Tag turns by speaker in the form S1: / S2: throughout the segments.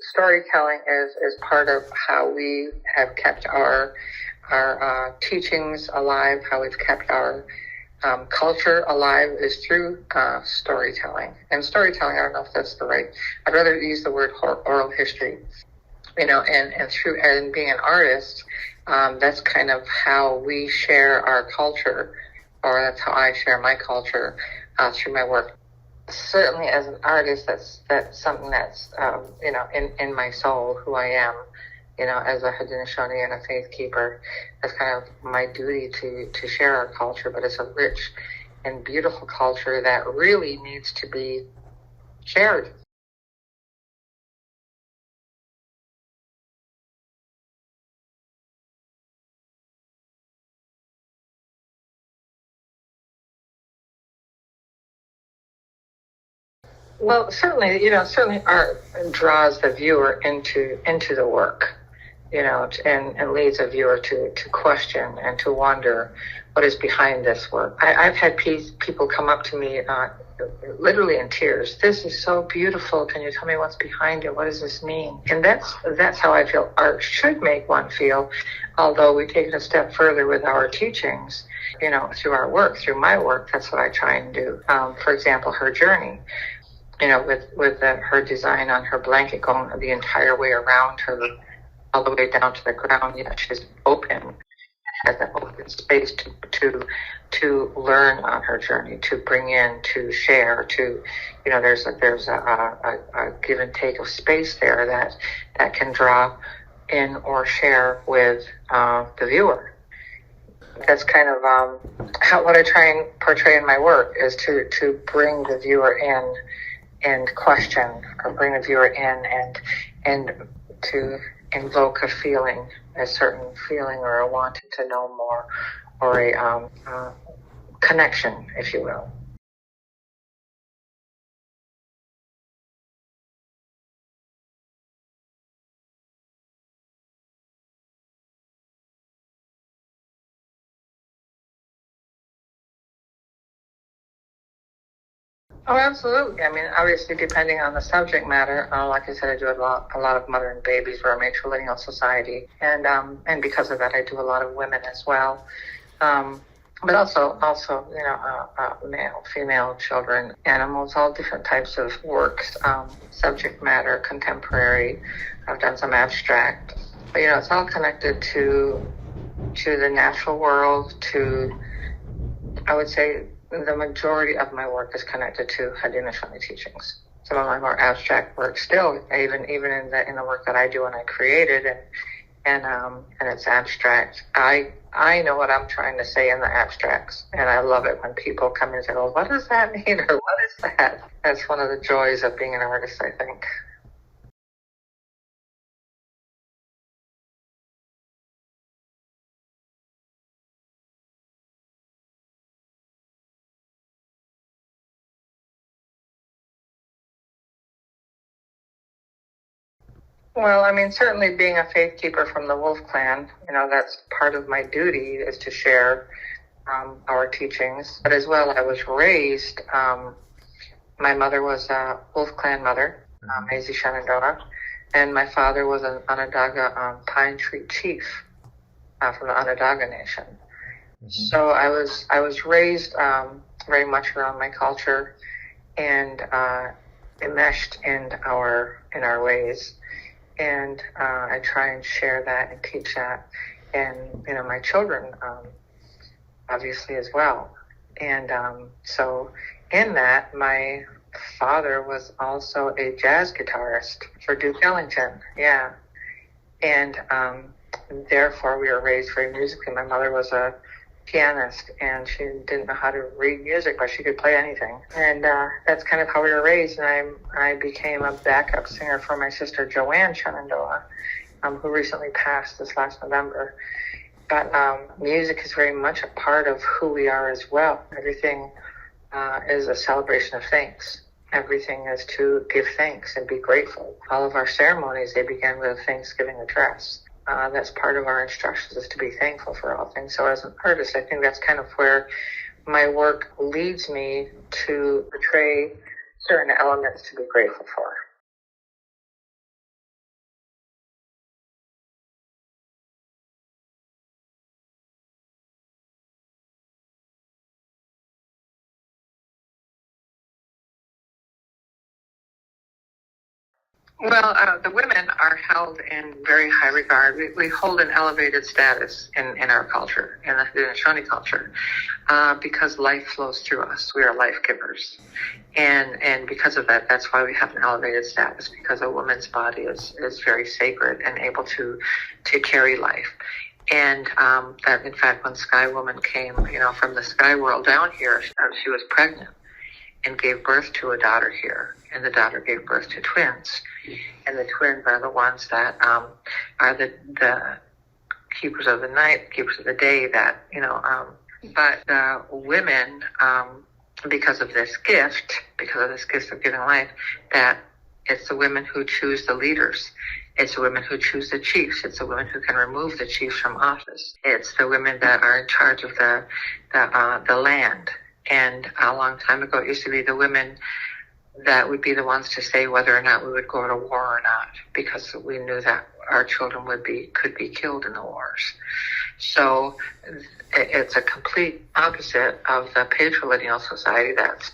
S1: storytelling is part of how we have kept our teachings alive, how we've kept our culture alive is through storytelling. And storytelling, I don't know if that's the right, I'd rather use the word oral history, and being an artist, that's kind of how we share our culture, or that's how I share my culture through my work. Certainly as an artist, that's something that's, in my soul, who I am, as a Haudenosaunee and a faith keeper. That's kind of my duty to share our culture, but it's a rich and beautiful culture that really needs to be shared. Well, certainly art draws the viewer into the work, and leads a viewer to question and to wonder what is behind this work. I've had people come up to me literally in tears. This is so beautiful. Can you tell me what's behind it? What does this mean? And that's how I feel art should make one feel, although we take it a step further with our teachings, through our work, through my work. That's what I try and do. For example, her journey. With her design on her blanket going the entire way around her, all the way down to the ground. She's open, has that open space to learn on her journey, to bring in, to share, there's a give and take of space there that can draw in or share with the viewer. That's kind of what I try and portray in my work, is to bring the viewer in and question, or bring the viewer in and to invoke a certain feeling, or a wanting to know more, or a connection, if you will. Oh, absolutely. I mean, obviously, depending on the subject matter, like I said, I do a lot of mother and babies. We're a matrilineal society, and because of that, I do a lot of women as well. But also, male, female, children, animals, all different types of works, subject matter, contemporary. I've done some abstract, but it's all connected to the natural world. I would say, the majority of my work is connected to Haudenosaunee teachings. Some of my more abstract work still, even in the work that I do and I created, and it's abstract. I know what I'm trying to say in the abstracts, and I love it when people come in and say, "Well, what does that mean?" or "What is that?" That's one of the joys of being an artist, I think. Well, I mean, certainly being a faith keeper from the Wolf Clan, that's part of my duty, is to share our teachings. But as well, I was raised, my mother was a Wolf Clan mother, Ellie Shenandoah, and my father was an Onondaga Pine Tree chief from the Onondaga Nation. Mm-hmm. So I was raised very much around my culture and enmeshed in our ways. And I try and share that and teach that, and my children, obviously as well. And so in that, my father was also a jazz guitarist for Duke Ellington, yeah. And therefore, we were raised very musically. My mother was a pianist, and she didn't know how to read music, but she could play anything. And that's kind of how we were raised. And I became a backup singer for my sister Diane Schenandoah, who recently passed this last November. But music is very much a part of who we are as well. Everything is a celebration of thanks. Everything is to give thanks and be grateful. All of our ceremonies, they begin with a Thanksgiving address. That's part of our instructions, is to be thankful for all things. So as an artist, I think that's kind of where my work leads me to portray certain elements to be grateful for. Well, the women are held in very high regard. We hold an elevated status in our culture, in the Haudenosaunee culture, because life flows through us. We are life givers. And because of that, that's why we have an elevated status, because a woman's body is very sacred and able to carry life. And that, in fact, when Sky Woman came, from the sky world down here, she was pregnant and gave birth to a daughter here. And the daughter gave birth to twins. And the twins are the ones that are the keepers of the night, keepers of the day, but the women, because of this gift of giving life, that it's the women who choose the leaders. It's the women who choose the chiefs. It's the women who can remove the chiefs from office. It's the women that are in charge of the land. And a long time ago, it used to be the women that would be the ones to say whether or not we would go to war or not, because we knew that our children could be killed in the wars. So it's a complete opposite of the patrilineal society that's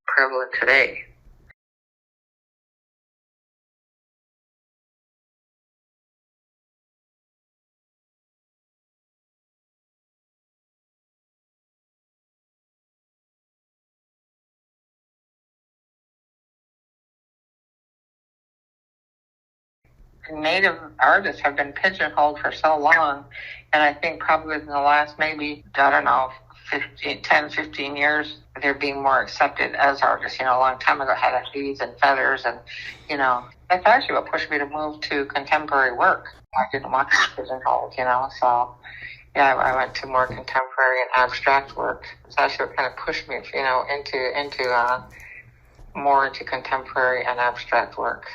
S1: prevalent today. Native artists have been pigeonholed for so long, and I think probably in the last maybe, 15 years, they're being more accepted as artists. A long time ago had beads and feathers, and that's actually what pushed me to move to contemporary work. I didn't want to be pigeonholed, so yeah, I went to more contemporary and abstract work. It's actually what kind of pushed me, into more into contemporary and abstract work.